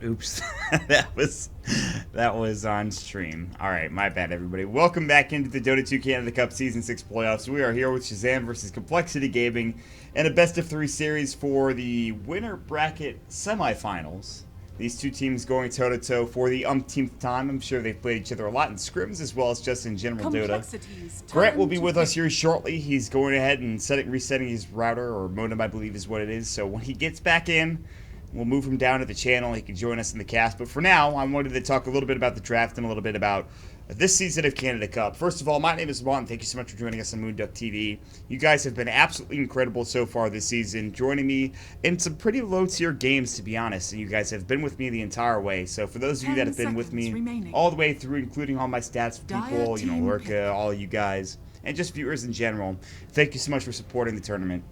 Oops, that was on stream. All right, my bad, everybody. Welcome back into the Dota 2 Canada Cup Season 6 playoffs. We are here with Shazam versus Complexity Gaming and a best-of-3 series for the winner bracket semifinals. These two teams going toe-to-toe for the umpteenth time. I'm sure they've played each other a lot in scrims as well as just in general Dota. Grant will be with us here shortly. He's going ahead and resetting his router, or modem, I believe is what it is. So when he gets back in, we'll move him down to the channel. He can join us in the cast. But for now, I wanted to talk a little bit about the draft and a little bit about this season of Canada Cup. First of all, my name is Juan. Thank you so much for joining us on moonducktv. You guys have been absolutely incredible so far this season, joining me in some pretty low-tier games, to be honest. And you guys have been with me the entire way. So for those of you that have been with me all the way through, including all my stats people, you know, Lurka, all you guys, and just viewers in general, thank you so much for supporting the tournament.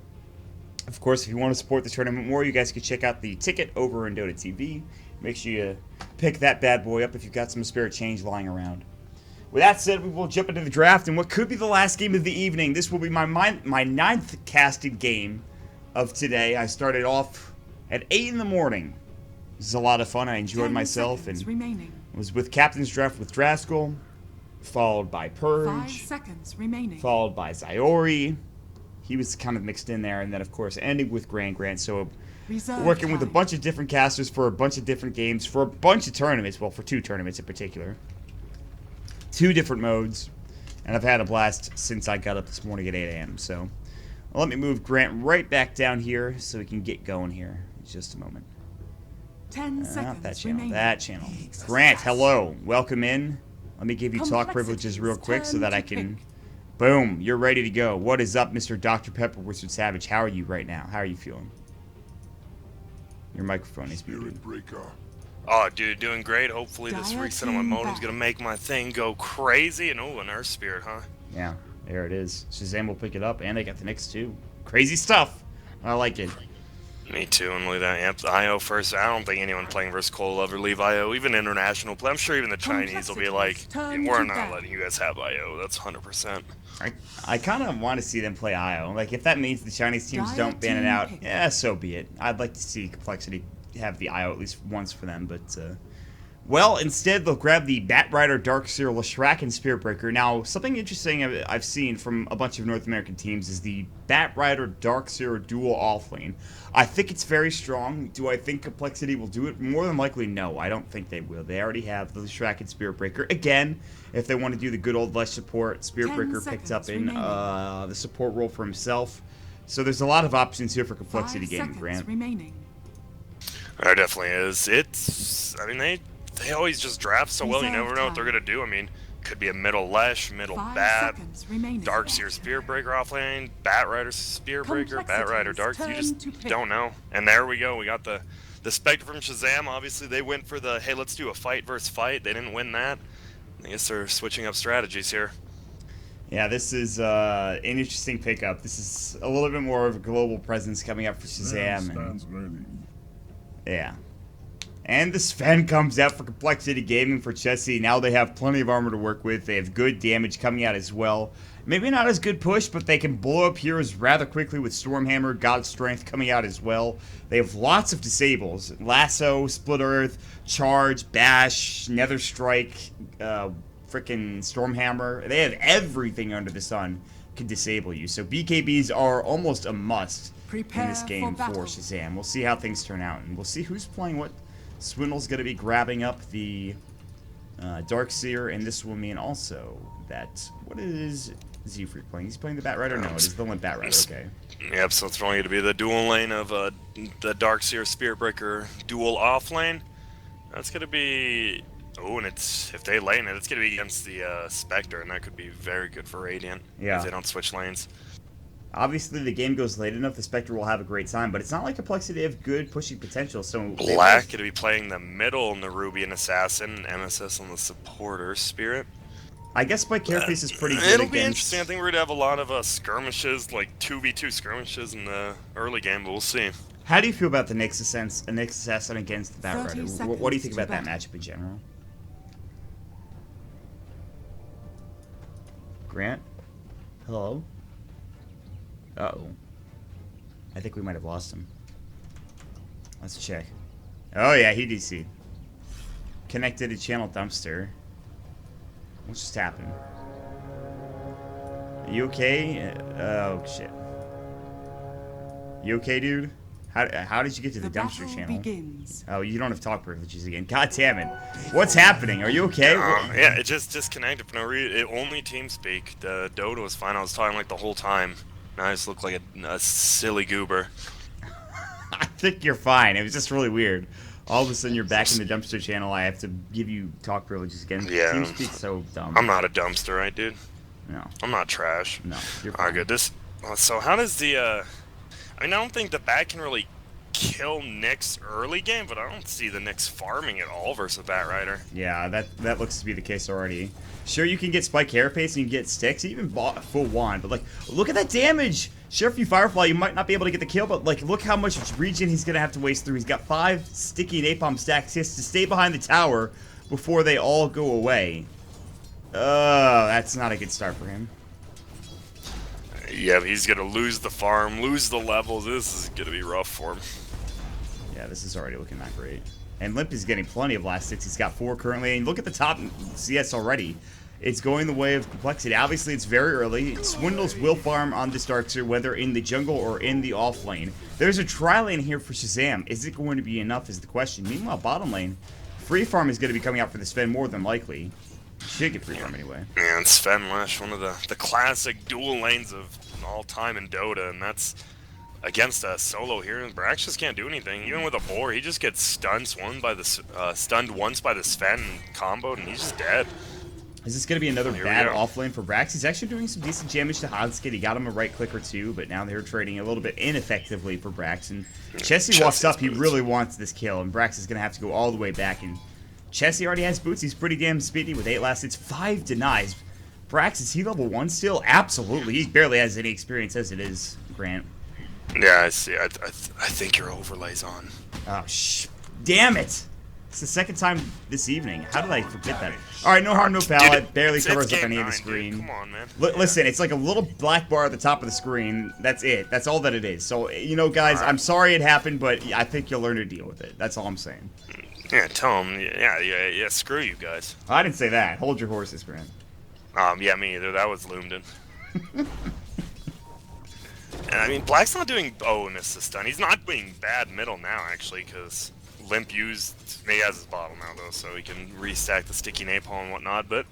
Of course, if you want to support the tournament more, you guys can check out the ticket over in Dota TV. Make sure you pick that bad boy up if you've got some spare change lying around. With that said, we will jump into the draft and what could be the last game of the evening. This will be my ninth casted game of today. I started off at 8 in the morning. This is a lot of fun. I enjoyed myself and was with Captain's Draft with Draskell, followed by Purge, 5 seconds remaining. Followed by Zyori. He was kind of mixed in there, and then of course ending with Grant. So we're working with a bunch of different casters for a bunch of different games, for a bunch of tournaments, well, for 2 tournaments in particular. 2 different modes, and I've had a blast since I got up this morning at 8 a.m. So let me move Grant right back down here so we can get going here in just a moment. 10 seconds that channel, remaining. that channel. Grant, hello. Welcome in. Let me give you talk privileges real quick so that I can... Boom, you're ready to go. What is up, Mr. Dr. Pepper Wizard Savage? How are you right now? How are you feeling? Your microphone is muted. Oh, dude, doing great. Hopefully this reset on my modem's gonna make my thing go crazy. And oh, an Earth Spirit, huh? Yeah, there it is. Shazam will pick it up, and they got the next 2. Crazy stuff. I like it. Me too, and look at that. Yep, the IO first. I don't think anyone playing versus Cole will ever leave IO. Even international play. I'm sure even the Chinese will be like, we're not letting you guys have IO. That's 100%. I kind of want to see them play IO. Like, if that means the Chinese teams don't ban it out, yeah, so be it. I'd like to see Complexity have the IO at least once for them, but, well, instead they'll grab the Batrider, Darkseer, Leshrac, and Spiritbreaker. Now, something interesting I've seen from a bunch of North American teams is the Batrider, Darkseer dual offlane. I think it's very strong. Do I think Complexity will do it? More than likely, no. I don't think they will. They already have the Leshrac and Spiritbreaker. Again, if they want to do the good old Lesh support, Spiritbreaker picked up in the support role for himself. So there's a lot of options here for Complexity Gaming, Grant. There definitely is. I mean, they always just draft so well, you never know what they're going to do. I mean, could be a middle Lesh, middle Bat, Darkseer Spiritbreaker offlane, Batrider Spiritbreaker, Batrider Dark. You just don't know. And there we go. We got the Spectre from Shazam. Obviously, they went for the, hey, let's do a fight versus fight. They didn't win that. I guess they're switching up strategies here. Yeah, this is an interesting pickup. This is a little bit more of a global presence coming up for Shazam. Yeah. And the Sven comes out for Complexity Gaming for Chessie. Now they have plenty of armor to work with. They have good damage coming out as well. Maybe not as good push, but they can blow up heroes rather quickly with Stormhammer, God's Strength coming out as well. They have lots of disables. Lasso, Split Earth, Charge, Bash, Nether Strike, frickin' Stormhammer. They have everything under the sun can disable you. So BKBs are almost a must in this game for Shazam. We'll see how things turn out, and we'll see who's playing what. Swindle's going to be grabbing up the Darkseer, and this will mean also that... What is Z-Freak playing? He's playing the Batrider? No, it is the Limp Batrider, okay. Yep, so it's going to be the dual lane of the Darkseer Spiritbreaker dual off lane. That's going to be... Oh, and if they lane it, it's going to be against the Spectre, and that could be very good for Radiant if they don't switch lanes. Obviously, the game goes late enough, the Spectre will have a great time, but it's not like Complexity have good pushing potential, so... Black going to be playing the middle in the Ruby and Assassin, MSS on the Supporter Spirit. I guess my Carapace is pretty good It'll be interesting. I think we're going to have a lot of skirmishes, like 2v2 skirmishes in the early game, but we'll see. How do you feel about the Nyx Assassin against the Batrider? What do you think about that matchup in general? Grant? Hello? Uh-oh. I think we might have lost him. Let's check. Oh yeah, he DC'd. connected to channel dumpster. What just happened? Are you okay? Oh, shit. You okay, dude? How did you get to the dumpster channel? Begins. Oh, you don't have talk privileges again. God damn it. What's happening? Are you okay? Yeah, it just disconnected for no reason. It only TeamSpeak. The Dota was fine. I was talking like the whole time. Now I just look like a silly goober. I think you're fine. It was just really weird. All of a sudden, you're back in the dumpster channel. I have to give you talk privileges again. Yeah. TeamSpeak's so dumb. I'm not a dumpster, right, dude? No. I'm not trash. No. You're fine. Alright, good. So how does the, I mean, I don't think the bat can really kill Nyx early game, but I don't see the Nyx farming at all versus Bat Rider. Yeah, that looks to be the case already. Sure, you can get Spike Carapace and you can get sticks, even bought full wand, but like, look at that damage! Sure, if you Firefly, you might not be able to get the kill, but like, look how much regen he's gonna have to waste through. He's got 5 sticky napalm stacks. He has to stay behind the tower before they all go away. That's not a good start for him. Yeah, he's gonna lose the farm, lose the levels. This is gonna be rough for him. Yeah, this is already looking not great. And Limp is getting plenty of last hits. He's got 4 currently. And look at the top CS already. It's going the way of complexity. Obviously, it's very early. Swindles will farm on this Darkseer, whether in the jungle or in the off lane. There's a tri lane here for Shazam. Is it going to be enough is the question. Meanwhile, bottom lane, free farm is going to be coming out for the Sven more than likely. Should get free farm anyway. And Sven Lash, one of the classic dual lanes of all time in Dota, and that's against a solo here. Brax just can't do anything. Even with a boar, he just gets stunned once by the Sven comboed, and he's just dead. Is this going to be another bad offlane for Brax? He's actually doing some decent damage to Hodskid. He got him a right click or 2, but now they're trading a little bit ineffectively for Brax. And Chessie walks up. He really wants this kill, and Brax is going to have to go all the way back. And Chessie already has boots. He's pretty damn speedy with 8 last hits, 5 denies. Brax, is he level 1 still? Absolutely. He barely has any experience as it is, Grant. Yeah, I see. I think your overlay's on. Oh, damn it. It's the second time this evening. How did I forget that? All right, no harm, no foul. It barely covers up any of the screen. Dude. Come on, man. Listen, it's like a little black bar at the top of the screen. That's it. That's all that it is. So, you know, guys, I'm sorry it happened, but I think you'll learn to deal with it. That's all I'm saying. Yeah, tell them. Yeah, screw you guys. I didn't say that. Hold your horses, Grant. Yeah, me either. That was Lumden. And I mean, Black's not doing... Oh, missed the stun. He's not doing bad middle now, actually, because Limp used... He has his bottle now, though, so he can restack the sticky napalm and whatnot, but...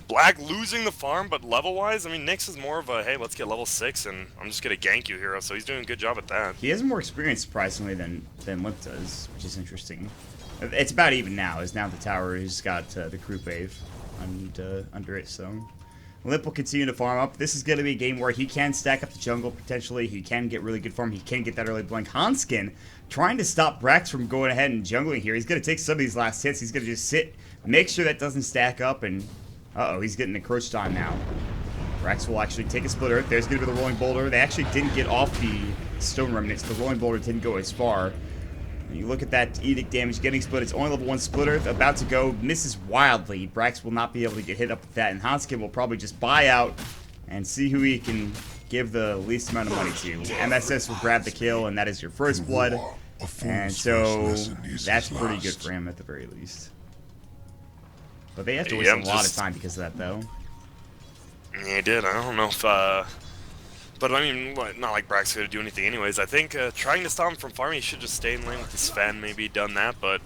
Black losing the farm, but level-wise, I mean, Nyx is more of a, hey, let's get level 6, and I'm just going to gank you, hero, so he's doing a good job at that. He has more experience, surprisingly, than Limp does, which is interesting. It's about even now, as now the tower has got the group wave under it, so... Limp will continue to farm up. This is going to be a game where he can stack up the jungle, potentially. He can get really good farm. He can get that early blink. Hanskin trying to stop Brax from going ahead and jungling here. He's going to take some of these last hits. He's going to just sit, make sure that doesn't stack up, and... Uh-oh, he's getting encroached on now. Brax will actually take a split earth. There's going to be the rolling boulder. They actually didn't get off the stone remnants. The rolling boulder didn't go as far. You look at that edict damage getting split. It's only level 1 split earth. About to go. Misses wildly. Brax will not be able to get hit up with that. And Hanskin will probably just buy out and see who he can give the least amount of money to. MSS will grab the kill, and that is your first blood. And so that's pretty good for him at the very least. But they have to waste a lot of time because of that, though. Yeah, he did. I don't know if... But I mean, not like Brax's going to do anything anyways. I think trying to stop him from farming, he should just stay in lane with the Sven, maybe done that, but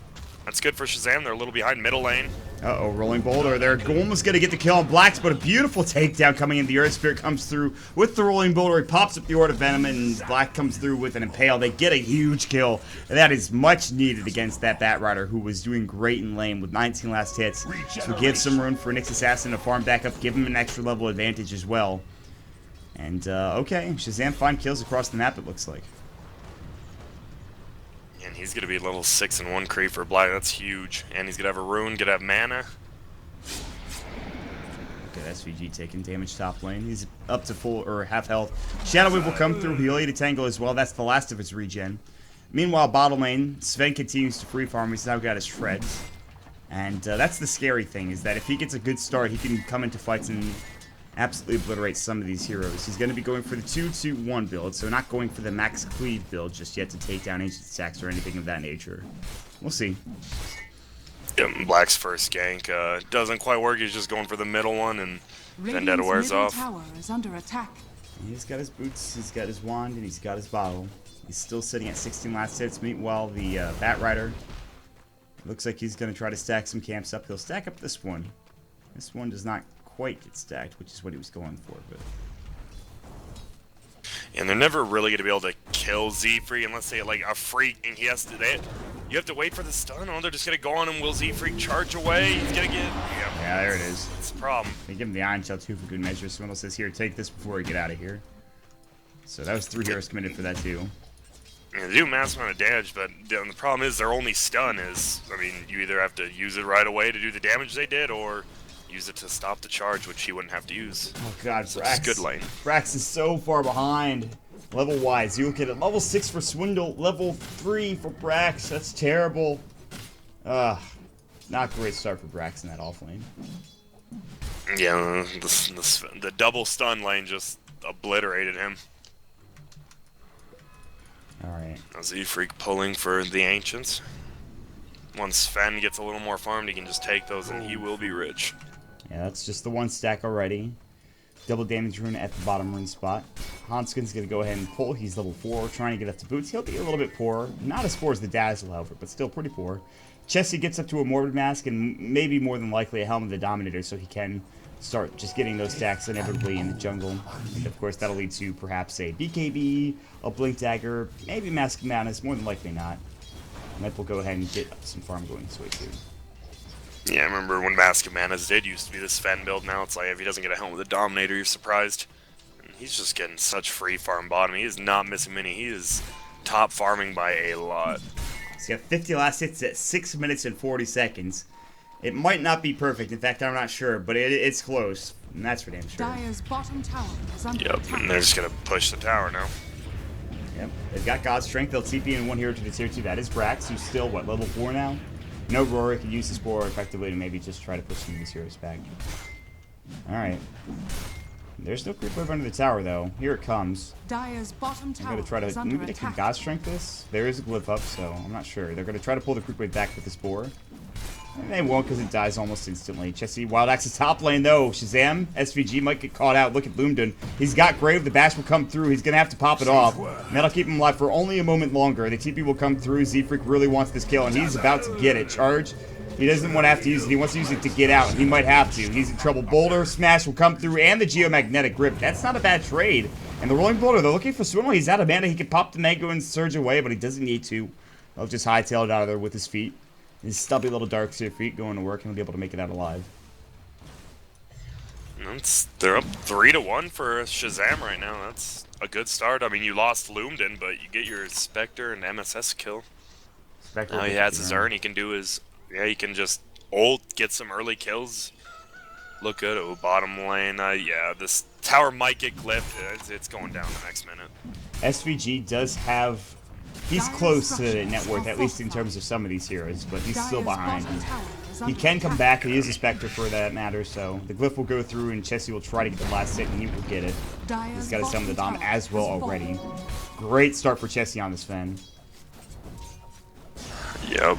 that's good for Shazam. They're a little behind middle lane. Uh-oh, rolling boulder. They're almost going to get the kill on Blacks, but a beautiful takedown coming in. The Earth Spirit comes through with the rolling boulder. He pops up the Orb of Venom, and Black comes through with an Impale. They get a huge kill, and that is much needed against that Bat Rider, who was doing great in lane with 19 last hits. So give some room for Nyx Assassin to farm back up, give him an extra level advantage as well. And, okay, Shazam find kills across the map, it looks like. And he's going to be level 6 and 1 creep for Black. That's huge. And he's going to have a rune, going to have mana. Okay, SVG taking damage top lane. He's up to full, or half health. Shadow Wave will come through. He'll eat a tangle as well. That's the last of his regen. Meanwhile, bottom lane, Sven continues to free farm. He's now got his shreds. And that's the scary thing, is that if he gets a good start, he can come into fights and absolutely obliterate some of these heroes. He's going to be going for the 2-2-1 build, so not going for the max cleave build just yet to take down ancient stacks or anything of that nature. We'll see. Yeah, Black's first gank doesn't quite work. He's just going for the middle one, and Vendetta wears off. Tower is under attack. He's got his boots, he's got his wand, and he's got his bottle. He's still sitting at 16 last hits. Meanwhile, the Bat Rider looks like he's going to try to stack some camps up. He'll stack up this one. This one does not quite get stacked, which is what he was going for. But and they're never really going to be able to kill Z-Freak unless they like a freak, and he has to. You have to wait for the stun. Oh, they're just going to go on him. Will Z-Freak charge away? He's going to get. Yeah, there it is. That's the problem. They give him the Iron Shell too for good measure. Swindle says, "Here, take this before we get out of here." So that was 3 heroes committed for that too. Yeah, they do a massive amount of damage, but the problem is their only stun is, I mean, you either have to use it right away to do the damage they did, or use it to stop the charge, which he wouldn't have to use. Oh god, so Brax. It's good lane. Brax is so far behind, level-wise. You look at it, level 6 for Swindle, level 3 for Brax. That's terrible. Not a great start for Brax in that off lane. Yeah, the double stun lane just obliterated him. Alright. Z-Freak pulling for the Ancients. Once Sven gets a little more farmed, he can just take those and he will be rich. Yeah, that's just the one stack already. Double damage rune at the bottom rune spot. Hanskin's going to go ahead and pull. He's level 4, trying to get up to boots. He'll be a little bit poor. Not as poor as the Dazzle, however, but still pretty poor. Chessie gets up to a Morbid Mask and maybe more than likely a Helm of the Dominator, so he can start just getting those stacks inevitably in the jungle. And of course, that'll lead to perhaps a BKB, a Blink Dagger, maybe Mask of Madness, more than likely not. And that will go ahead and get some farm going this way too. Yeah, I remember when Mask of Madness did used to be the Sven build. Now it's like if he doesn't get a Helm with the Dominator, you're surprised. And he's just getting such free farm bottom. He is not missing many. He is top farming by a lot. He's got 50 last hits at 6 minutes and 40 seconds. It might not be perfect. In fact, I'm not sure, but it's close. And that's for damn sure. Dire's bottom tower is under Yep, attack. and they're just going to push the tower now. Yep, they've got God's Strength. They'll TP in one hero to the tier 2. That is Brax, who's still, what, level 4 now? No Rory can use his Spore effectively to maybe just try to push some of these heroes back. Alright. There's no creep wave under the tower, though. Here it comes. Dire's bottom tower I'm going to try is to... under Maybe they can attack. God Strength this? There is a glyph up, so I'm not sure. They're going to try to pull the creep wave back with the Spore. And they won't because it dies almost instantly. Chessie, Wild Axe is top lane though. Shazam, SVG might get caught out. Look at Loomdon. He's got Grave. The bash will come through. He's going to have to pop it off. And that'll keep him alive for only a moment longer. The TP will come through. Z-Freak really wants this kill, and he's about to get it. Charge. He doesn't want to have to use it. He wants to use it to get out, and he might have to. He's in trouble. Boulder Smash will come through, and the Geomagnetic Grip. That's not a bad trade. And the Rolling Boulder, they're looking for Swindle. He's out of mana. He can pop the Mango and surge away, but he doesn't need to. He'll just hightail it out of there with his feet. His stubby little Darkseer feet going to work, and he'll be able to make it out alive. They're up 3-1 for Shazam right now. That's a good start. I mean, you lost Loomdon, but you get your Spectre and MSS kill. Spectre Now he has his Urn. He can do his... Yeah, he can just ult, get some early kills. Look good. Oh, bottom lane. Yeah, this tower might get glyphed. It's going down the next minute. SVG does have... He's close to net worth, at least in terms of some of these heroes, but he's still behind. He can come back. He is a Spectre for that matter, so the glyph will go through, and Chessie will try to get the last hit, and he will get it. He's got to summon the Dom as well already. Great start for Chessie on this Fen. Yep.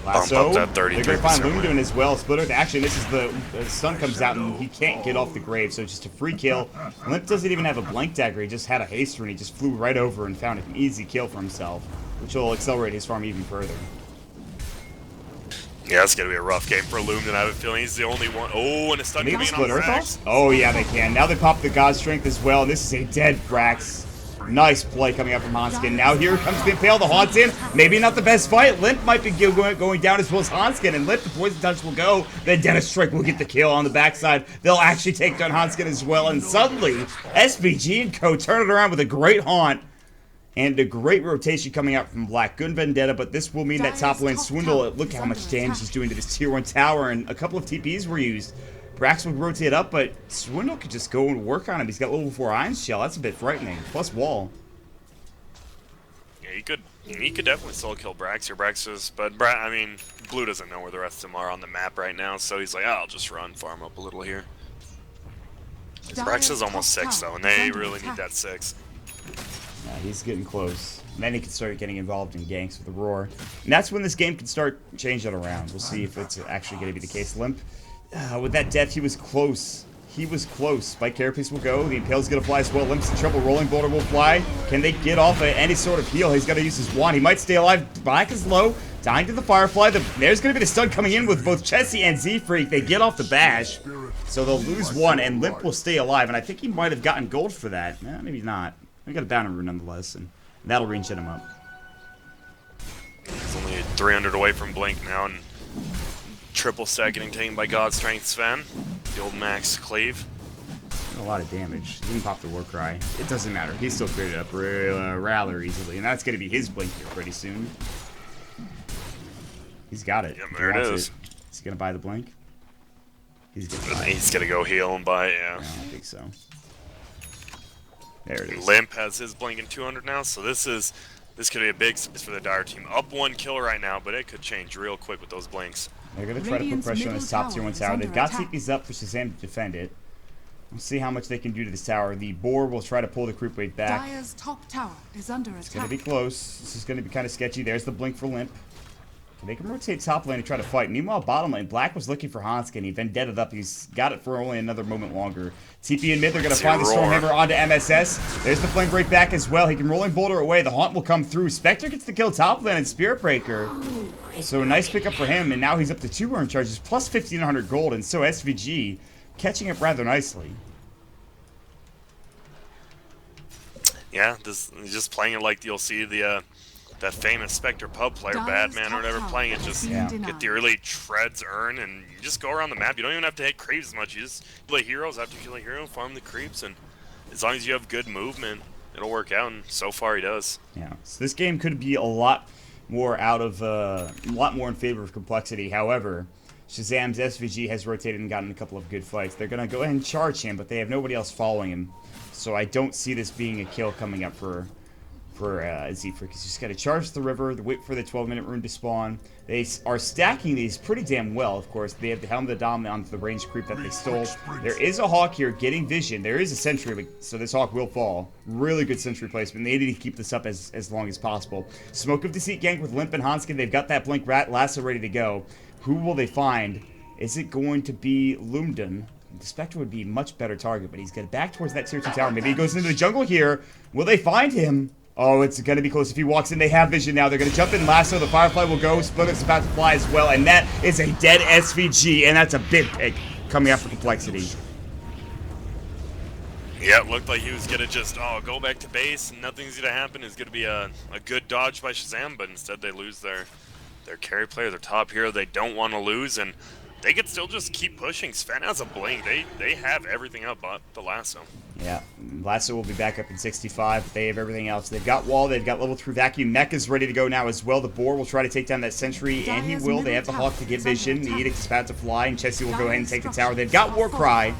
Lasso. Bump up that 33%. They're going to find Loomdon as well. Splitter. Actually, this is the sun comes out, and he can't get off the grave, so it's just a free kill. Limp doesn't even have a Blank Dagger. He just had a haster, and he just flew right over and found an easy kill for himself, which will accelerate his farm even further. Yeah, it's going to be a rough game for Loomdon. I have a feeling he's the only one. Oh, and a stun Maybe coming split on Earth Brax. off? Oh, yeah, they can. Now they pop the God Strength as well. This is a dead Brax. Nice play coming up from Hanskin. Now here comes the Impale, the Haunts in. Maybe not the best fight. Limp might be going down as well as Hanskin, and Limp, the Poison Touch will go. Then Dennis Strike will get the kill on the backside. They'll actually take down Hanskin as well, and suddenly SVG and co turn it around with a great Haunt. And a great rotation coming out from Black. Good Vendetta, but this will mean that top lane Swindle, look at how much damage he's doing to this tier 1 tower, and a couple of TPs were used. Brax would rotate up, but Swindle could just go and work on him. He's got level 4 Iron Shell. That's a bit frightening. Plus wall. Yeah, he could definitely solo kill Brax here. Brax is, but I mean, Blue doesn't know where the rest of them are on the map right now, so he's like, oh, I'll just run, farm up a little here. Brax is almost 6 though, and they really need that 6. he's getting close. And then he can start getting involved in ganks with the roar. And that's when this game can start changing it around. We'll see if it's actually going to be the case. Limp, with that death, he was close. He was close. Spike Carapace will go. The Impale's going to fly as well. Limp's in trouble. Rolling Boulder will fly. Can they get off any sort of heal? He's got to use his wand. He might stay alive. Black is low. Dying to the Firefly. There's going to be the stun coming in with both Chessie and Z-Freak. They get off the bash. So they'll lose one, and Limp will stay alive. And I think he might have gotten gold for that. Maybe not. He got a Bounty Rune nonetheless, and that'll regen him up. He's only 300 away from Blink now, and triple stack getting taken by God Strength Sven. The old max cleave. A lot of damage. He didn't pop the Warcry. It doesn't matter. He's still created up rather easily, and that's going to be his Blink here pretty soon. He's got it. Yeah, there it is. Is he going to buy the Blink? He's going to buy it. He's going to go heal and buy it, yeah. I don't think so. There it is. Limp has his Blink in 200 now, so this could be a big success for the Dire team. Up 1 kill right now, but it could change real quick with those Blinks. They're going to try to put pressure on this top tier 1 tower. They've got TPs up for Shazam to defend it. We'll see how much they can do to this tower. The boar will try to pull the creep wave back. Dire's top tower is under attack. It's going to be close. This is going to be kind of sketchy. There's the Blink for Limp. They can rotate top lane and try to fight. Meanwhile, bottom lane, Black was looking for Hanskin. He vendetted up. He's got it for only another moment longer. TP in mid, they're going to find the Stormhammer onto MSS. There's the Flame Break back as well. He can Rolling Boulder away. The Haunt will come through. Spectre gets the kill top lane and Spirit Breaker. So a nice pickup for him, and now he's up to 2 earned charges, plus 1,500 gold, and so SVG catching up rather nicely. Yeah, this just playing it like you'll see the that famous Spectre pub player, Badman or whatever, playing it. Just get the early treads earn, and you just go around the map. You don't even have to hit creeps as much. You just play heroes after you kill a hero, farm the creeps, and as long as you have good movement, it'll work out. And so far, he does. Yeah. So this game could be a lot more in favor of complexity. However, Shazam's SVG has rotated and gotten a couple of good fights. They're gonna go ahead and charge him, but they have nobody else following him. So I don't see this being a kill coming up for Z-Freak. He's just got to charge the river, wait for the 12-minute rune to spawn. They are stacking these pretty damn well, of course. They have the Helm of the Dominant onto the range creep that they stole. There is a Hawk here getting vision. There is a Sentry, so this Hawk will fall. Really good Sentry placement. They need to keep this up as long as possible. Smoke of Deceit gank with Limp and Hanskin. They've got that Blink Rat Lasso ready to go. Who will they find? Is it going to be Lumden? The Spectre would be a much better target, but he's getting back towards that tier 2 tower. Maybe he goes into the jungle here. Will they find him? Oh, it's going to be close. If he walks in, they have vision now. They're going to jump in Lasso. The Firefly will go. Splitter's about to fly as well. And that is a dead SVG. And that's a big pick coming up for complexity. Yeah, it looked like he was going to just, go back to base. And nothing's going to happen. It's going to be a good dodge by Shazam. But instead, they lose their carry player, their top hero. They don't want to lose. And they could still just keep pushing. Sven has a Blink. They have everything up but the Lasso. Yeah, Lasso will be back up in 65, but they have everything else. They've got Wall, they've got level 3 Vacuum. Mecha's ready to go now as well. The Boar will try to take down that Sentry, and he will. They have the Hawk to get vision. The Edict is about to fly, and Chessie will go ahead and take the tower. They've got Warcry.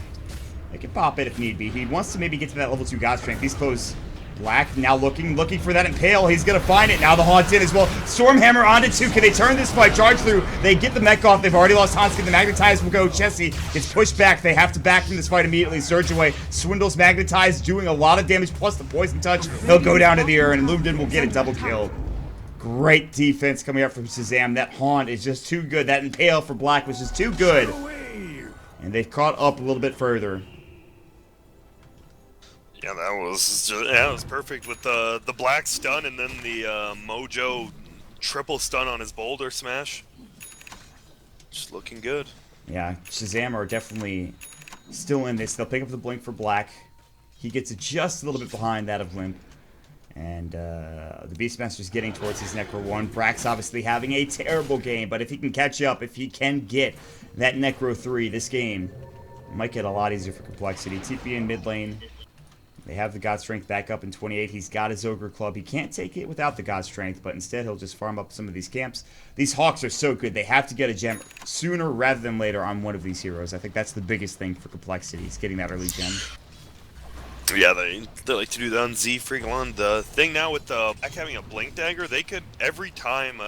They can pop it if need be. He wants to maybe get to that level 2 God Strength. He's close. Black now looking for that Impale. He's going to find it. Now the Haunt's in as well. Stormhammer onto 2. Can they turn this fight? Charge through. They get the mech off. They've already lost Hanskin. The Magnetize will go. Chessie gets pushed back. They have to back from this fight immediately. Surge away. Swindle's Magnetize doing a lot of damage, plus the Poison Touch. He'll go down to the air, and Lumden will get a double kill. Great defense coming up from Shazam. That Haunt is just too good. That Impale for Black was just too good. And they've caught up a little bit further. Yeah, that was perfect with the Black stun and then the Mojo triple stun on his Boulder Smash. Just looking good. Yeah, Shazam are definitely still in this. They'll pick up the Blink for Black. He gets it just a little bit behind that of Limp. And the Beastmaster's getting towards his Necro 1. Brax obviously having a terrible game, but if he can catch up, if he can get that Necro 3, this game might get a lot easier for complexity. TP in mid lane. They have the God Strength back up in 28. He's got his Ogre Club. He can't take it without the God Strength, but instead he'll just farm up some of these camps. These Hawks are so good. They have to get a gem sooner rather than later on one of these heroes. I think that's the biggest thing for complexity, is getting that early gem. Yeah, they like to do that on Z-Freak. The thing now with Black having a Blink Dagger, they could, every time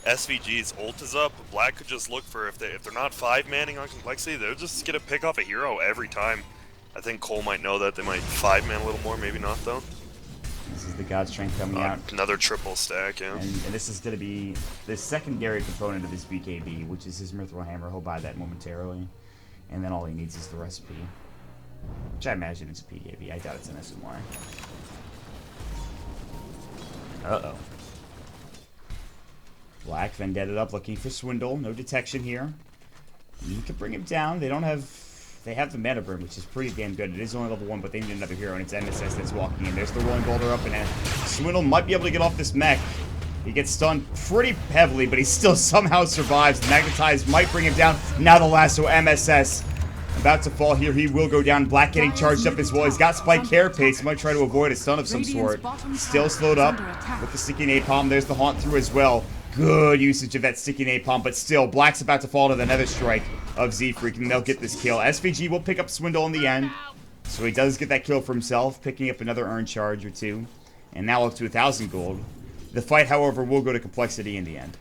SVG's ult is up, Black could just look for, if they're not 5-manning on complexity, they'll just get to pick off a hero every time. I think Cole might know that. They might 5-man a little more, maybe not though. is the God Strength coming out. Another triple stack, yeah. And this is going to be the secondary component of his BKB, which is his Mithril Hammer. He'll buy that momentarily. And then all he needs is the recipe. Which I imagine it's a BKB. I doubt it's an SMY. Uh-oh. Black Vendetta up, looking for Swindle. No detection here. You can bring him down. They don't have... They have the Meta Brim, which is pretty damn good. It is only level 1, but they need another hero, and it's MSS that's walking in. There's the Rolling Boulder up, and Swindle might be able to get off this mech. He gets stunned pretty heavily, but he still somehow survives. Magnetize might bring him down. Now the lasso, MSS. About to fall here. He will go down. Black getting charged up as well. He's got Spike Carapace. He might try to avoid a stun of some sort. Still slowed up with the sticky napalm. There's the Haunt through as well. Good usage of that sticky napalm, but still, Black's about to fall to the Nether Strike of Z-Freak, and they'll get this kill. SVG will pick up Swindle in the end, so he does get that kill for himself, picking up another earn charge or two, and now up to 1,000 gold. The fight, however, will go to Complexity in the end.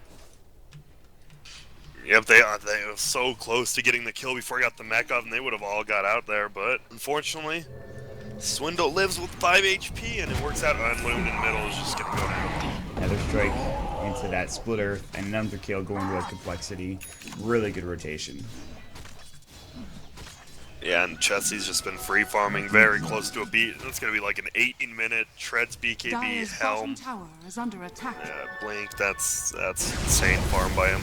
Yep, they were so close to getting the kill before he got the mech up, and they would have all got out there, but unfortunately, Swindle lives with 5 HP, and it works out. Unloomed in the middle is just going to go down. Nether Strike into that Split Earth, and another kill going to a Complexity. Really good rotation. Yeah, and Chessie's just been free farming very close to a beat. It's going to be like an 18-minute Treads BKB Helm. Tower is under attack. Yeah, Blink, that's insane farm by him.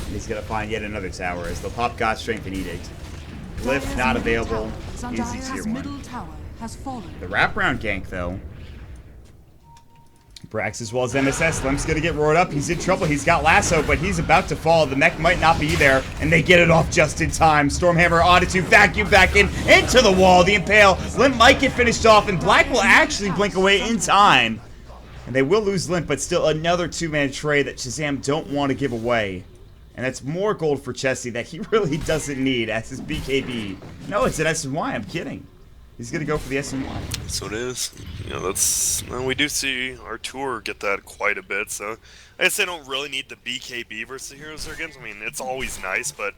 And he's going to find yet another tower as they'll pop God Strength and Edict. Glyph not available. Easy tier 1. The wraparound gank, though. Brax as well as MSS. Lem's gonna get roared up. He's in trouble. He's got lasso, but he's about to fall. The mech might not be there, and they get it off just in time. Stormhammer onto two, vacuum back into the wall. The Impale. Limp might get finished off, and Black will actually blink away in time. And they will lose Limp, but still another two-man trade that Shazam don't want to give away. And that's more gold for Chessie that he really doesn't need as his BKB. No, it's an SNY. I'm kidding. He's gonna go for the SNY. So it is. You know, that's we do see our tour get that quite a bit. So I guess they don't really need the BKB versus the heroes they're against. I mean, it's always nice, but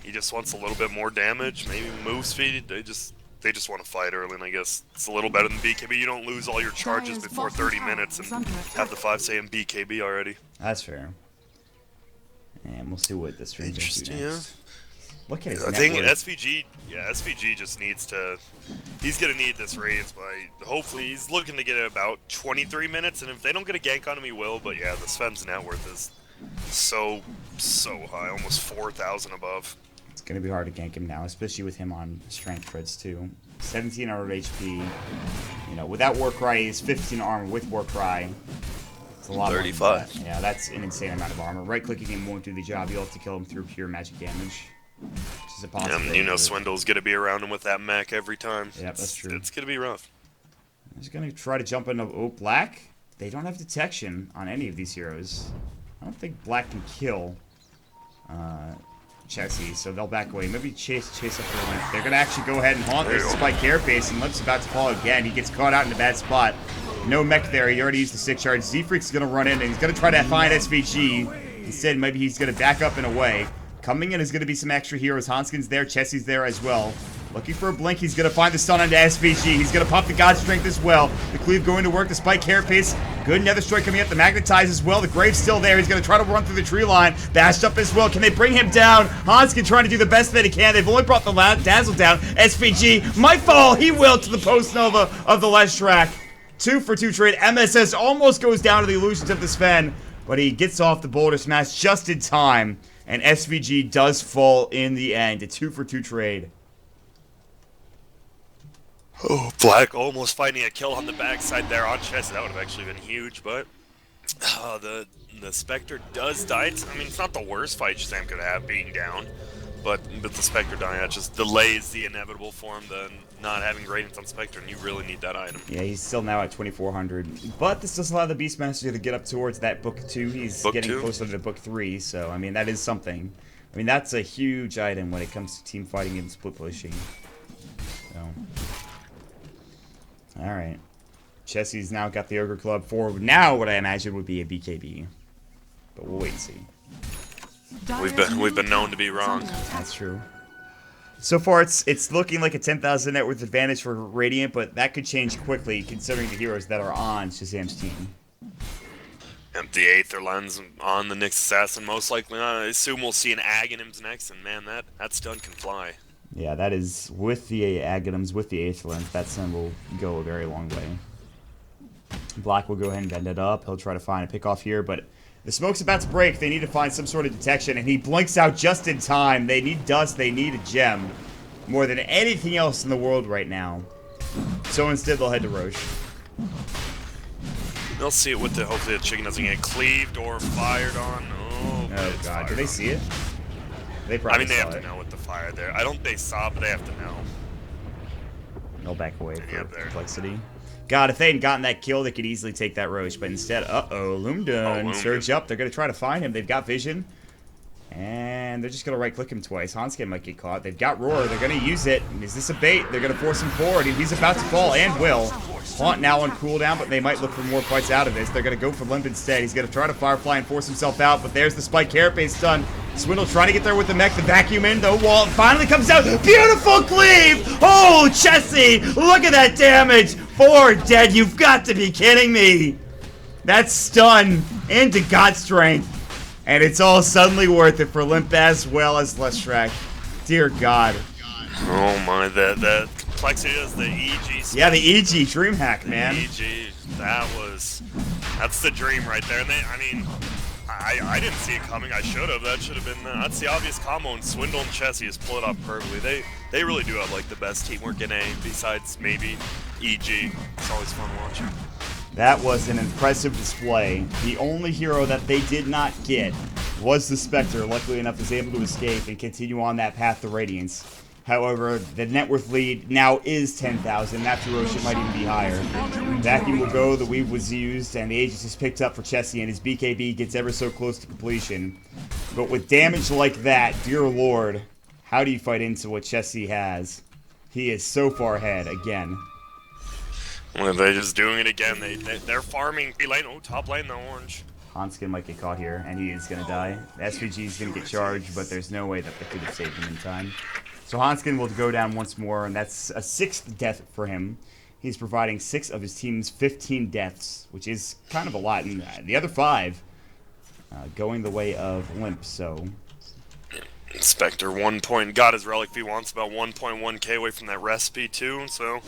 he just wants a little bit more damage, maybe move speed. They just want to fight early, and I guess it's a little better than BKB. You don't lose all your charges before 30 minutes and have the 5 say in BKB already. That's fair. And we'll see what the stream does next. Yeah. Look at his I think SVG, SVG just needs to, he's going to need this raise by, hopefully, he's looking to get it about 23 minutes, and if they don't get a gank on him, he will, but yeah, the Sven's net worth is so high, almost 4,000 above. It's going to be hard to gank him now, especially with him on strength crits, too. 1700 HP, you know, without Warcry, he's 15 armor with Warcry. It's a lot 35. Yeah, that's an insane amount of armor. Right-clicking him won't do the job, you'll have to kill him through pure magic damage. Which is a possibility. You know, Swindle's going to be around him with that mech every time. Yep, that's true. It's going to be rough. He's going to try to jump into... Oh, Black? They don't have detection on any of these heroes. I don't think Black can kill Chessie, so they'll back away. Maybe chase up their Limp. They're going to actually go ahead and haunt this Spike Carapace, and Limp's about to fall again. He gets caught out in a bad spot. No mech there. He already used the 6 charge. Z-Freak's going to run in, and he's going to try to find SVG. Instead, maybe he's going to back up and away. Coming in is going to be some extra heroes. Hanskin's there. Chessie's there as well. Looking for a blink. He's going to find the stun onto SVG. He's going to pop the God Strength as well. The Cleave going to work. The Spike Carapace. Good Nether Strike coming up. The Magnetize as well. The Grave's still there. He's going to try to run through the tree line. Bashed up as well. Can they bring him down? Hanskin trying to do the best that he can. They've only brought the Dazzle down. SVG might fall. He will to the Post Nova of the Leshrac. 2 for 2 trade. MSS almost goes down to the Illusions of the Sven, but he gets off the Boulder Smash just in time. And SVG does fall in the end. A 2 for 2 trade. Oh, Black almost finding a kill on the backside there on Chess. That would have actually been huge, but the Spectre does die. I mean, it's not the worst fight Shazam could have being down, but the Spectre dying, that just delays the inevitable for him, the not having radiance on Spectre, and you really need that item. Yeah, he's still now at 2,400, but this does allow the Beastmaster to get up towards that Book 2. He's getting closer to Book 3, so, I mean, that is something. I mean, that's a huge item when it comes to team fighting and split pushing. So, alright. Chessie's now got the Ogre Club for now what I imagine would be a BKB. But we'll wait and see. We've been known to be wrong. That's true. So far, it's looking like a 10,000 net worth advantage for Radiant, but that could change quickly considering the heroes that are on Shazam's team. And the Aether lens on the Nyx Assassin, most likely. I assume we'll see an Aghanims next, and man, that stun can fly. Yeah, that is with the Aghanims, with the Aether lens. That stun will go a very long way. Black will go ahead and bend it up. He'll try to find a pick off here, but the smoke's about to break. They need to find some sort of detection, and he blinks out just in time. They need dust. They need a gem more than anything else in the world right now. So instead, they'll head to Roche. They'll see it with the, hopefully the chicken doesn't get cleaved or fired on. Oh god, do they see it? They probably they have saw to know with the fire there. I don't think they saw, but they have to know. They'll back away for complexity. God, if they hadn't gotten that kill, they could easily take that Roche. But instead, Loom done. Surge up. They're going to try to find him. They've got vision. And they're just going to right-click him twice. Hanskin might get caught. They've got Roar. They're going to use it. Is this a bait? They're going to force him forward. He's about to fall, and will. Haunt now on cooldown, but they might look for more fights out of this. They're going to go for Limp instead. He's going to try to Firefly and force himself out, but there's the Spike Carapace stun. Swindle trying to get there with the mech, the vacuum in, the wall finally comes out. Beautiful cleave! Oh, Chessie! Look at that damage! 4 dead, you've got to be kidding me! That's stun into God Strength. And it's all suddenly worth it for Limp as well as Lestrak. Dear God. Oh my, that complexity is the EG. Yeah, the EG dream hack, man. EG, that's the dream right there. And I didn't see it coming. I should have. That should have been. That's the obvious combo. And Swindle and Chessie is pull it off perfectly. They really do have like the best teamwork in A. Besides maybe EG. It's always fun watching. That was an impressive display. The only hero that they did not get was the Spectre. Luckily enough, is able to escape and continue on that path to Radiance. However, the net worth lead now is 10,000. After Roche, it might even be higher. Vacuum will go, the Weave was used, and the Aegis is picked up for Chessie, and his BKB gets ever so close to completion. But with damage like that, dear lord, how do you fight into what Chessie has? He is so far ahead again. Well, they're just doing it again. They're farming B lane. Oh, top lane, the orange. Hanskin might get caught here, and he is going to die. The SVG is going to get charged, but there's no way that they could have saved him in time. So Hanskin will go down once more, and that's a 6th death for him. He's providing 6 of his team's 15 deaths, which is kind of a lot. And the other 5 going the way of Limp, so... Spectre 1 point, got his relic V wants about 1.1k away from that recipe too, so...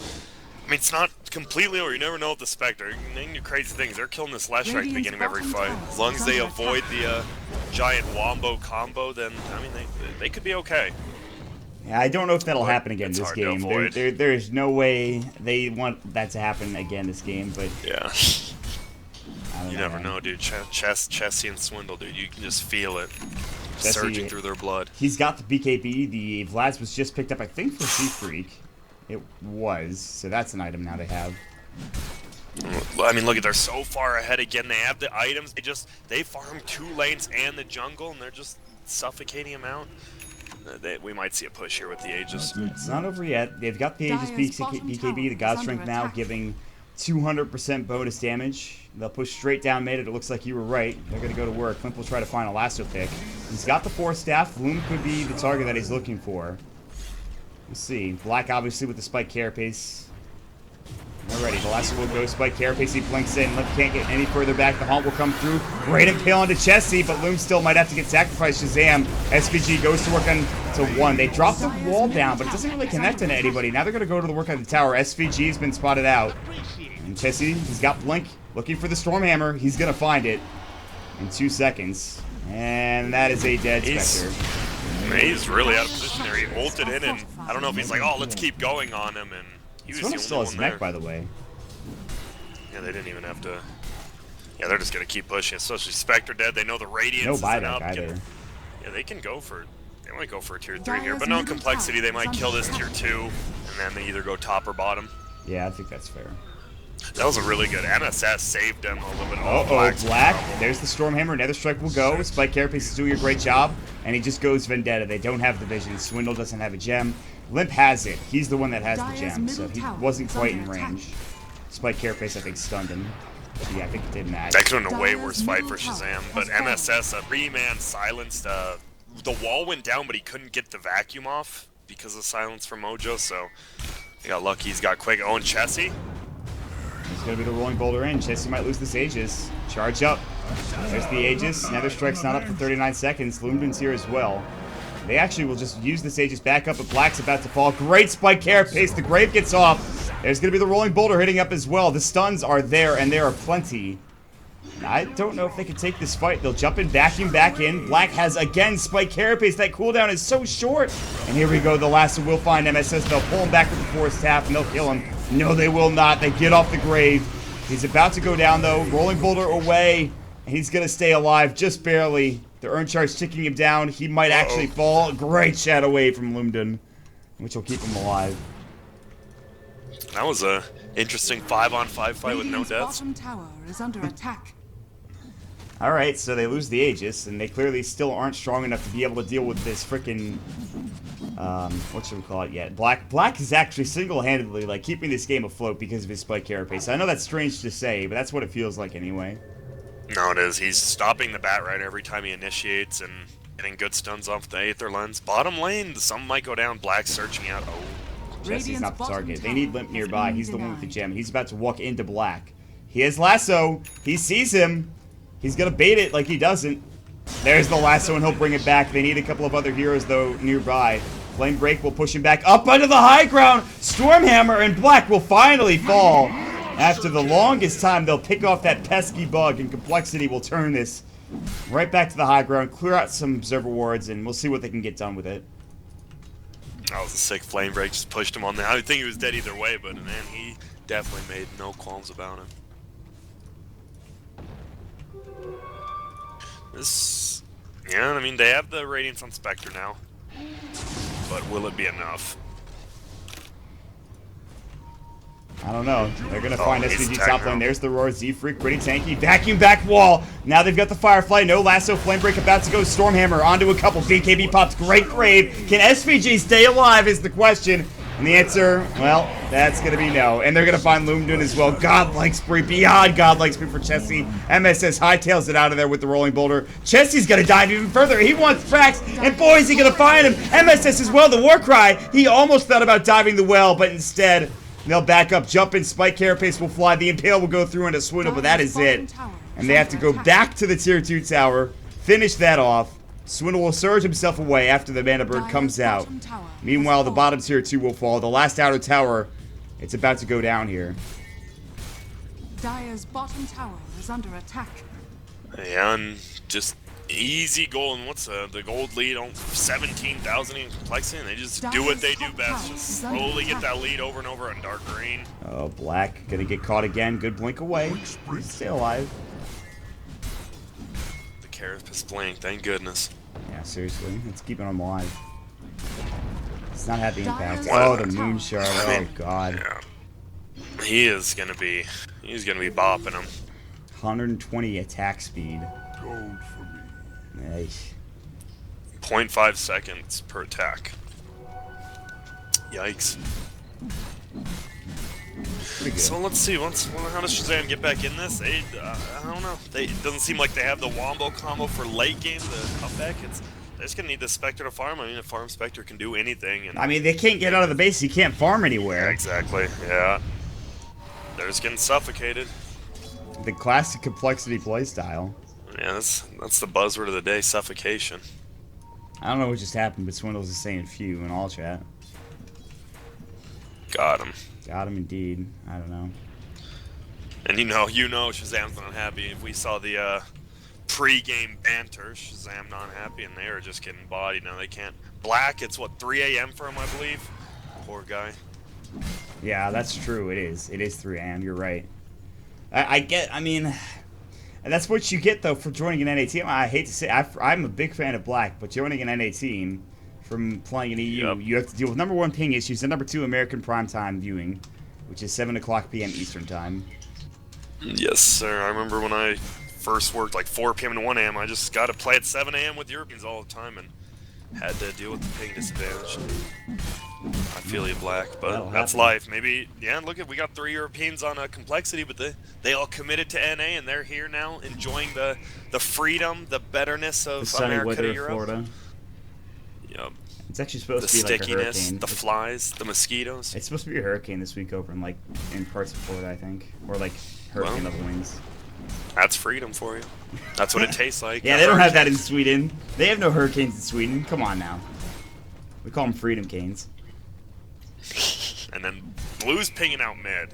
I mean, it's not completely over. You never know with the Spectre. They can do crazy things. They're killing this Slash right at the beginning of every fight. As long as they avoid the giant Wombo combo, then, I mean, they could be okay. Yeah, I don't know if that'll happen again this game. There's no way they want that to happen again this game, but... Yeah. You never know, dude. Chessie and Swindle, dude. You can just feel it surging through their blood. He's got the BKB. The Vlad's was just picked up, I think, for Sea Freak. It was, so that's an item now they have. I mean, look at, they're so far ahead again. They have the items. They farm 2 lanes and the jungle, and they're just suffocating him out. We might see a push here with the Aegis. It's not over yet. They've got the Aegis BKB, the God Strength now, giving 200% bonus damage. They'll push straight down mid. It looks like you were right. They're going to go to work. Flint will try to find a lasso pick. He's got the 4 staff. Loom could be the target that he's looking for. Let's see. Black, obviously, with the Spike Carapace. They're ready. The lasso will go. Spike Carapace, he blinks in. Limp can't get any further back. The Haunt will come through. Great impale onto Chessie, but Loom still might have to get sacrificed. Shazam. SVG goes to work on to 1. They drop the wall down, but it doesn't really connect into anybody. Now they're going to go to the work on the tower. SVG has been spotted out. And Chessie, he's got Blink. Looking for the Stormhammer. He's going to find it in 2 seconds. And that is a dead Spectre. He's really out of position there. He ulted in, and I don't know if he's like, oh, let's keep going on him, and he was the only still one has there. mech, by the way. Yeah, they didn't even have to. Yeah, they're just gonna keep pushing, especially Spectre dead. They know the Radiance no isn't buyback up. either. Yeah, they can go for. They might go for a tier 3 here, but no complexity. They might kill this tier 2, and then they either go top or bottom. Yeah, I think that's fair. That was a really good MSS saved them a little bit. Black. There's the Stormhammer. Nether Strike will go. Spike Carapace is doing a great job, and he just goes Vendetta. They don't have the vision. Swindle doesn't have a gem. Limp has it. He's the one that has the gem, so he wasn't quite in range. Spike Carapace, I think, stunned him. Yeah, I think it did match. That could have been a way worse fight for Shazam, but MSS, a 3-man silenced. The wall went down, but he couldn't get the vacuum off. because of silence from Mojo, so he got lucky. He's got quick. Oh, and Chessie. It's going to be the rolling boulder in. Chessie might lose this Aegis. Charge up. There's the Aegis. Nether Strike's not up for 39 seconds. Lumden's here as well. They actually will just use this Aegis back up, but Black's about to fall. Great spike carapace. The Grave gets off. There's going to be the rolling boulder hitting up as well. The stuns are there, and there are plenty. I don't know if they can take this fight. They'll jump in, vacuum back in. Black has, again, spike carapace. That cooldown is so short. And here we go. The last one will find MSS. They'll pull him back with the force tap, and they'll kill him. No, they will not. They get off the Grave. He's about to go down, though. Rolling boulder away. And he's going to stay alive just barely. The urn charge ticking him down. He might actually fall. Great shadow wave from Lumden, which will keep him alive. That was a interesting 5-on-5 fight with no deaths. Bottom tower is under attack. All right, so they lose the Aegis, and they clearly still aren't strong enough to be able to deal with this freaking, what should we call it yet? Black is actually single-handedly, like, keeping this game afloat because of his spike carapace. I know that's strange to say, but that's what it feels like anyway. No, it is. He's stopping the bat right every time he initiates and getting good stuns off the Aether Lens. Bottom lane, some might go down. Black searching out. Oh. Chessie's not the target. They need Limp nearby. He's the one with the gem. He's about to walk into Black. He has lasso. He sees him. He's going to bait it like he doesn't. There's the lasso, and he'll bring it back. They need a couple of other heroes, though, nearby. Flame Break will push him back up under the high ground. Stormhammer and Black will finally fall. After the longest time, they'll pick off that pesky bug, and Complexity will turn this right back to the high ground, clear out some observer wards, and we'll see what they can get done with it. That was a sick Flame Break. Just pushed him on there. I would think he was dead either way, but man, he definitely made no qualms about him. This, yeah, I mean, they have the Radiance on Spectre now, but will it be enough? I don't know. They're going to find SVG top lane. There's the Roar. Z-Freak, pretty tanky. Vacuum back wall. Now they've got the Firefly. No lasso. Flame Break about to go. Stormhammer onto a couple. BKB pops. Great Grave. Can SVG stay alive is the question. And the answer, well, that's going to be no. And they're going to find Lumden as well. Godlike spree. Beyond godlike spree for Chessie. MSS hightails it out of there with the rolling boulder. Chessie's going to dive even further. He wants Frax. And boy, is he going to find him. MSS as well. The Warcry. He almost thought about diving the well, but instead... they'll back up, jump in, spike carapace will fly, the Impale will go through into Swindle, but that is it. And they have to go back to the tier 2 tower, finish that off. Swindle will surge himself away after the Mana Bird comes out. Meanwhile, the bottom tier 2 will fall. The last outer tower, it's about to go down here. Dire's bottom tower is under attack. Yeah, and just easy goal, and what's the gold lead on 17,000 in complexity, and they just do what they do best, just slowly get that lead over and over on dark green. Oh, Black gonna get caught again. Good blink away. He's still alive. The Carapace blink, thank goodness. Yeah, seriously, it's keeping him alive. It's not having impact. Wow. Oh, the Moon Shard. Oh God. Yeah, he's gonna be bopping him. 120 attack speed. Nice. 0.5 seconds per attack. Yikes. So let's see. How does Shazam get back in this? I don't know. It doesn't seem like they have the Wombo combo for late game to come back. They're just gonna need the Spectre to farm. I mean, a farm Spectre can do anything. And I mean, they can't get out of the base. He can't farm anywhere. yeah, exactly. Yeah. They're just getting suffocated. The classic Complexity playstyle. Yeah, that's the buzzword of the day, suffocation. I don't know what just happened, but Swindles is saying "few" in all chat. Got him. Got him indeed. I don't know. And you know, Shazam's not happy. If we saw the pre-game banter, Shazam not happy, and they are just getting bodied. Now they can't. Black, it's what, 3 a.m. for him, I believe. Poor guy. Yeah, that's true. It is. It is 3 a.m. You're right. I mean, that's what you get though for joining an NA team. I hate to say, I'm a big fan of Black, but joining an NA team from playing an EU, you have to deal with #1 ping issues and #2 American primetime viewing, which is 7 o'clock p.m. Eastern time. Yes, sir. I remember when I first worked like 4 p.m. to 1 a.m. I just got to play at 7 a.m. with Europeans all the time and had to deal with the ping disadvantage. I feel you, Black, but that's life. Maybe, yeah, look, we got 3 Europeans on Complexity, but they all committed to NA, and they're here now enjoying the freedom, the betterness of the sunny America weather to of Europe. Florida. Yep. It's actually supposed The to be like a stickiness, hurricane. the flies, the mosquitoes. It's supposed to be a hurricane this week over in parts of Florida, I think, or like hurricane level winds. That's freedom for you. That's what it tastes like. Yeah, they don't have that in Sweden. They have no hurricanes in Sweden. Come on now. We call them freedom canes. And then Blue's pinging out mid.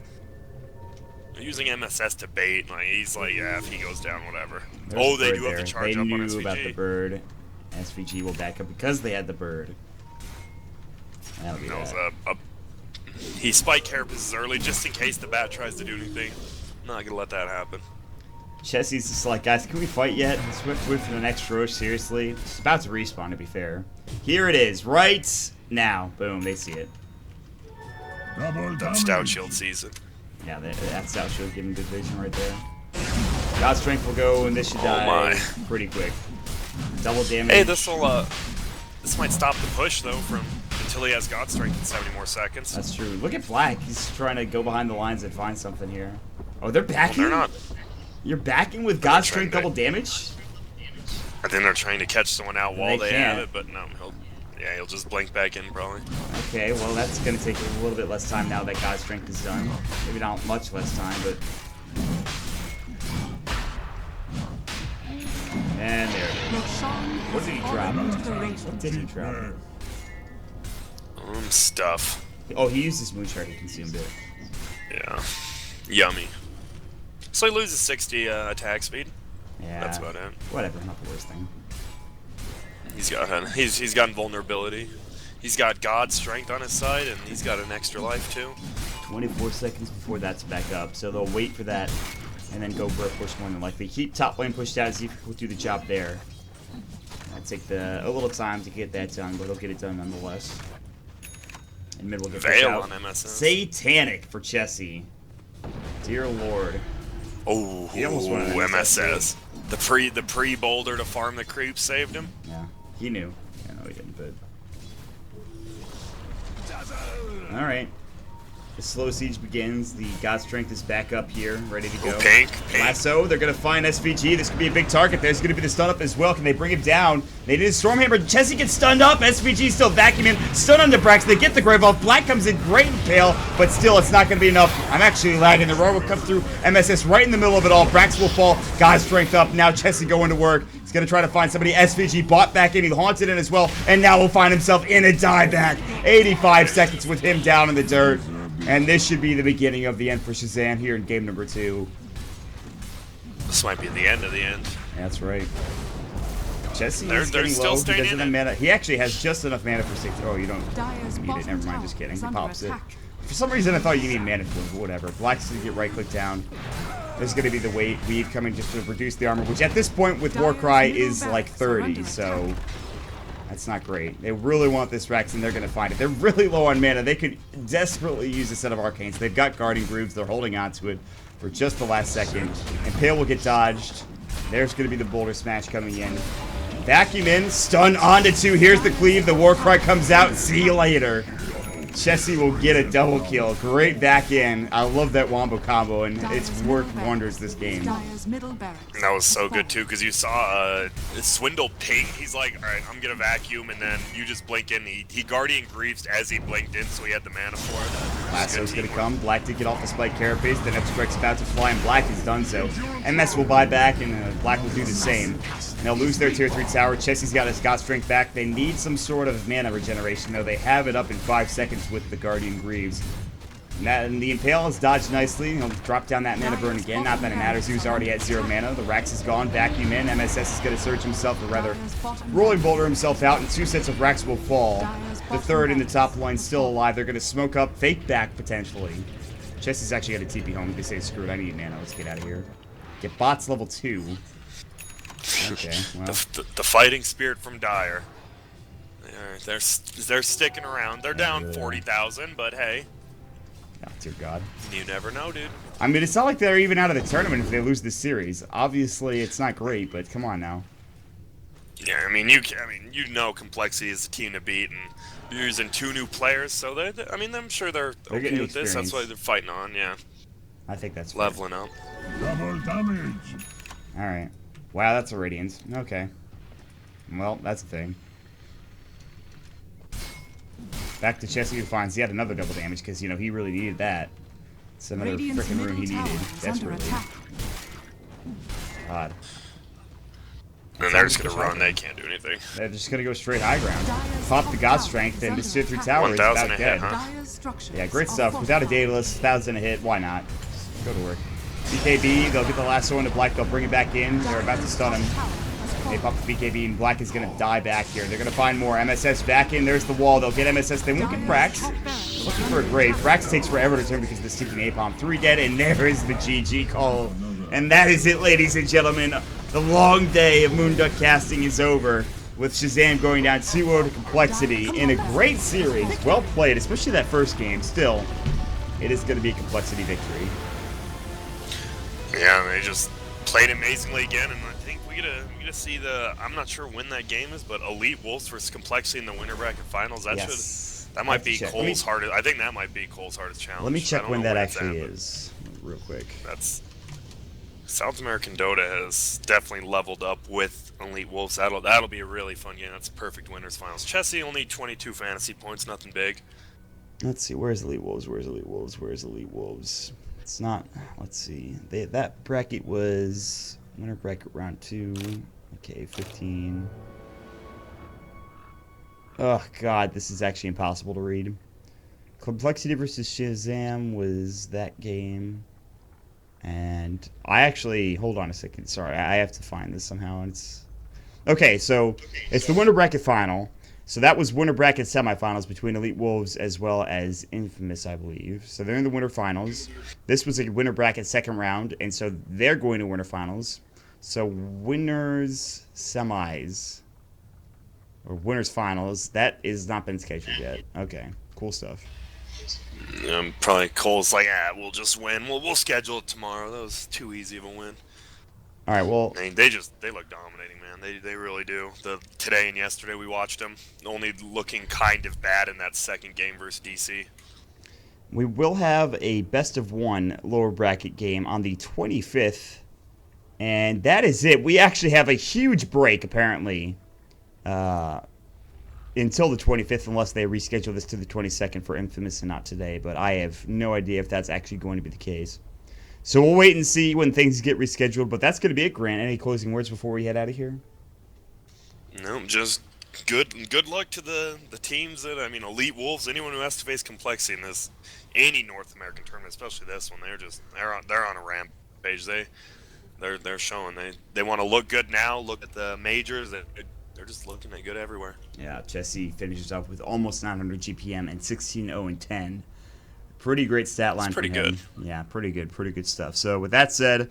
They're using MSS to bait. Like he's like, yeah, if he goes down, whatever. There's They bird do have there. the charge they up on knew SVG. about the bird. SVG will back up because they had the bird. That'll be That was that. he spiked carapaces early just in case the bat tries to do anything. I'm not gonna let that happen. Chessie's just like, guys, can we fight yet? Let's wait for the next Roche, seriously. It's about to respawn, to be fair. Here it is, right now. Boom, they see it. That Stout Shield season. Yeah, that Stout Shield giving good vision right there. God's Strength will go, and this should die pretty quick. Double damage. Hey, this might stop the push, though, until he has God Strength in 70 more seconds. That's true. Look at Black. He's trying to go behind the lines and find something here. Oh, they're backing? Well, they're not. You're backing with God Strength double damage? I think they're trying to catch someone out while they have can't. it, but no, he'll just blink back in, probably. Okay, well, that's going to take a little bit less time now that God Strength is done. Maybe not much less time, but... And there it is. What did he drop? What did he drop? Stuff. Oh, he used his moonshard. He consumed it. Yeah. Yummy. So he loses 60 attack speed. Yeah. That's about it. Whatever, not the worst thing. He's got invulnerability. He's got God Strength on his side, and he's got an extra life too. 24 seconds before that's back up, so they'll wait for that and then go for a push more than likely. Keep top lane pushed out, see if we'll do the job there. That'll take a little time to get that done, but they'll get it done nonetheless. And mid will get pushed Veil out. on MSS. Satanic for Chessie. Dear Lord. Oh, He almost won an MSS. The pre boulder to farm the creep saved him. Yeah, he knew. Yeah, no, he didn't, but... Alright. The slow siege begins. The God Strength is back up here, ready to go. Ooh, pink. Lasso, they're going to find SVG. This could be a big target. There's going to be the stun up as well. Can they bring him down? They did a Stormhammer. Chessie gets stunned up. SVG still vacuuming. Stun on the Brax. They get the Grave off. Black comes in great and pale, but still, it's not going to be enough. I'm actually lagging. The roar will come through MSS right in the middle of it all. Brax will fall. God Strength up. Now Chessie going to work. He's going to try to find somebody. SVG bought back in. He haunted in as well, and now will find himself in a dieback. 85 seconds with him down in the dirt. And this should be the beginning of the end for Shazam here in game number 2. This might be the end of the end. That's right. Chessie They're is getting still low. staying He doesn't in have mana. He actually has just enough mana for 6. Oh, you don't Dyer's need it. bottom Never mind. tower Just kidding. is He under pops it. attack. For some reason, I thought you need mana for it, but whatever. Black's going to get right-click down. There's going to be the weave coming just to reduce the armor, which at this point with Warcry is like 30, so... That's not great. They really want this Rex, and they're going to find it. They're really low on mana. They could desperately use a set of Arcanes. They've got Guardian Grooves. They're holding on to it for just the last second. And Pale will get dodged. There's going to be the Boulder Smash coming in. Vacuum in. Stun onto 2. Here's the Cleave. The Warcry comes out. See you later. Chessie will get a double kill. Great back in. I love that wombo combo, and it's worked wonders this game. And that was so good too, because you saw Swindle ping. He's like, all right, I'm gonna vacuum, and then you just blink in. He Guardian Greaves as he blinked in, so he had the mana for it. Lasso's gonna come. Black did get off the spike carapace. The next strike's about to fly, and Black has done so. MS will buy back, and Black will do the same. And they'll lose their tier 3 tower. Chessie's got his God Strength back. They need some sort of mana regeneration, though. They have it up in 5 seconds with the Guardian Greaves. And the Impale is dodged nicely. He'll drop down that mana burn again. Not that it matters. He was already at 0 mana. The Rax is gone. Vacuum in. MSS is going to surge himself, or rather, Rolling Boulder himself out, and 2 sets of Rax will fall. The third in the top line still alive. They're going to smoke up. Fake back, potentially. Chessie's actually got a TP home. They say, screw it, I need mana. Let's get out of here. Get bots level 2. Okay, well. The fighting spirit from Dyer. They're sticking around. They're down 40,000, but hey. Oh, dear God. You never know, dude. I mean, it's not like they're even out of the tournament if they lose this series. Obviously, it's not great, but come on now. Yeah, I mean, you know, Complexity is the team to beat, and you're using 2 new players, so I'm sure they're okay with this. That's why they're fighting on. Yeah. I think that's fair. Leveling up. Double damage. All right. Wow, that's a Radiant. Okay. Well, that's a thing. Back to Chessie, who finds yet another double damage because, you know, he really needed that. It's another freaking rune he needed desperately. God. And they're just going to run. They can't do anything. They're just going to go straight high ground. Pop the God Strength and just sit through tower is about dead. Yeah, great stuff. Without a Daedalus, 1,000 a hit. Why not? Just go to work. BKB, they'll get the last one to Black. They'll bring it back in. They're about to stun him. They pop the BKB, and Black is going to die back here. They're going to find more. MSS back in. There's the wall. They'll get MSS. They won't get Brax. They're looking for a grave. Brax takes forever to turn because of the sticking napalm. 3 dead, and there is the GG call. And that is it, ladies and gentlemen. The long day of Moonduck casting is over, with Shazam going down 2-0 to Complexity in a great series. Well played, especially that first game. Still, it is going to be a Complexity victory. Yeah, they just played amazingly again, and I think we get to see the. I'm not sure when that game is, but Elite Wolves versus Complexity in the winter bracket finals. That that might be Cole's hardest. I think that might be Cole's hardest challenge. Let me check when that actually is, real quick. That's South American Dota has definitely leveled up with Elite Wolves. That'll be a really fun game. That's a perfect winners finals. Chessie only 22 fantasy points, nothing big. Let's see. Where's Elite Wolves? Where's Elite Wolves? Where's Elite Wolves? It's not. Let's see. That bracket was winner bracket round 2. Okay, 15. Oh God, this is actually impossible to read. Complexity versus Shazam was that game, and I actually hold on a second. Sorry, I have to find this somehow. It's okay. So it's the winner bracket final. So that was winner bracket semifinals between Elite Wolves as well as Infamous, I believe. So they're in the winner finals. This was a winner bracket second round, and so they're going to winner finals. So winners semis or winners finals, that is not been scheduled yet. Okay, cool stuff. Probably Cole's like, we'll just win. We'll schedule it tomorrow. That was too easy of a win. All right, well, I mean, they look dominating, man. They really do. Today and yesterday we watched them, only looking kind of bad in that second game versus DC. We will have a best of 1 lower bracket game on the 25th, and that is it. We actually have a huge break apparently until the 25th, unless they reschedule this to the 22nd for Infamous and not today. But I have no idea if that's actually going to be the case. So we'll wait and see when things get rescheduled, but that's going to be it, Grant. Any closing words before we head out of here? No, just good luck to the teams that, I mean, Elite Wolves, anyone who has to face Complexity in this, any North American tournament, especially this one, they're on a rampage. They're showing they want to look good now. Look at the majors. They're just looking at good everywhere. Yeah, Chessie finishes up with almost 900 GPM and 16-0-10. Pretty great stat line. It's pretty good. Yeah, pretty good stuff. So with that said,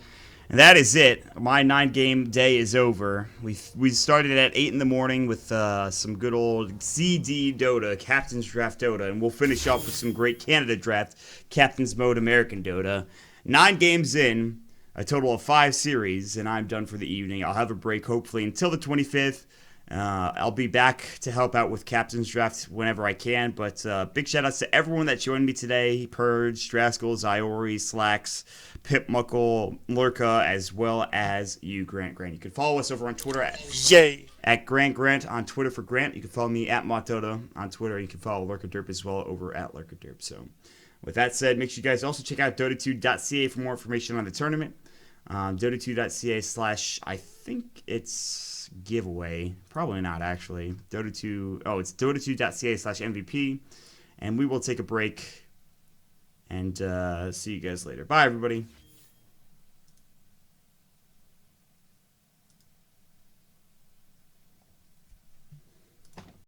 and that is it. My 9-game day is over. We started at 8 in the morning with some good old CD Dota, Captain's Draft Dota, and we'll finish off with some great Canada Draft, Captain's Mode American Dota. 9 games in, a total of 5 series, and I'm done for the evening. I'll have a break hopefully until the 25th. I'll be back to help out with Captain's Draft whenever I can, but big shout-outs to everyone that joined me today. Purge, Draskell, Ziori, Slacks, Pip Muckle, Lurka, as well as you, Grant. You can follow us over on Twitter at Grant on Twitter for Grant. You can follow me at Mottoda on Twitter. You can follow LurkaDerp as well over at LurkaDerp. So with that said, make sure you guys also check out Dota2.ca for more information on the tournament. Dota2.ca/ I think it's giveaway. Probably not, actually. Dota2. Oh, it's Dota2.ca/MVP. And we will take a break and see you guys later. Bye, everybody.